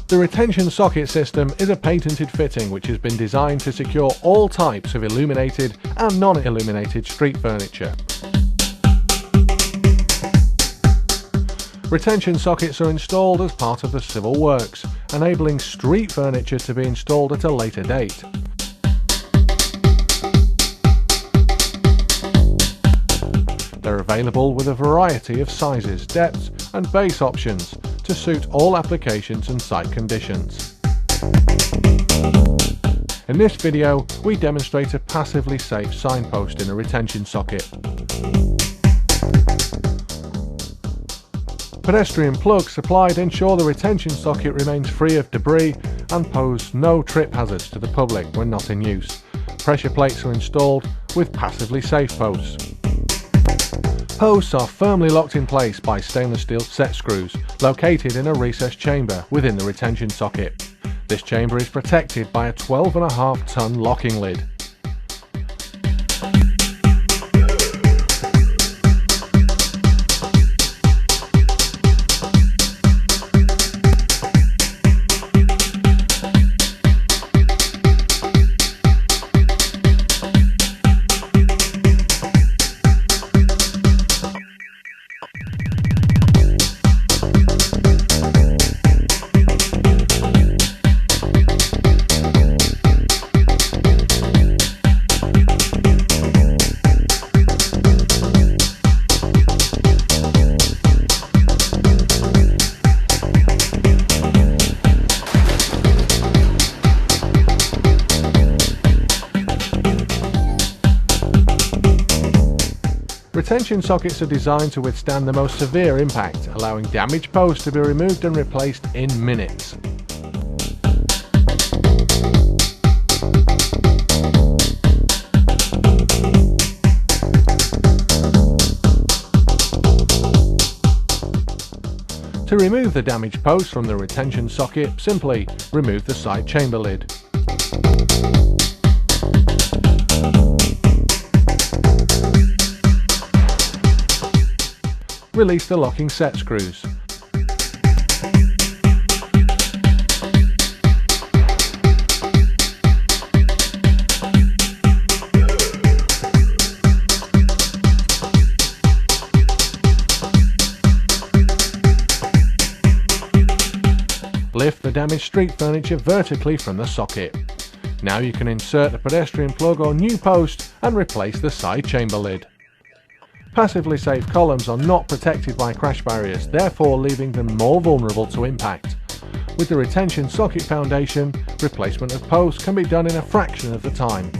The retention socket system is a patented fitting which has been designed to secure all types of illuminated and non-illuminated street furniture. Retention sockets are installed as part of the civil works, enabling street furniture to be installed at a later date. They're available with a variety of sizes, depths and base options to suit all applications and site conditions. In this video, we demonstrate a passively safe signpost in a retention socket. Pedestrian plugs supplied ensure the retention socket remains free of debris and pose no trip hazards to the public when not in use. Pressure plates are installed with passively safe posts. Posts are firmly locked in place by stainless steel set screws located in a recessed chamber within the retention socket. This chamber is protected by a 12.5-ton locking lid. Retention sockets are designed to withstand the most severe impact, allowing damaged posts to be removed and replaced in minutes. To remove the damaged post from the retention socket, simply remove the side chamber lid. Release the locking set screws. Lift the damaged street furniture vertically from the socket. Now you can insert a pedestrian plug or new post and replace the side chamber lid. Passively safe columns are not protected by crash barriers, therefore leaving them more vulnerable to impact. With the retention socket foundation, replacement of posts can be done in a fraction of the time,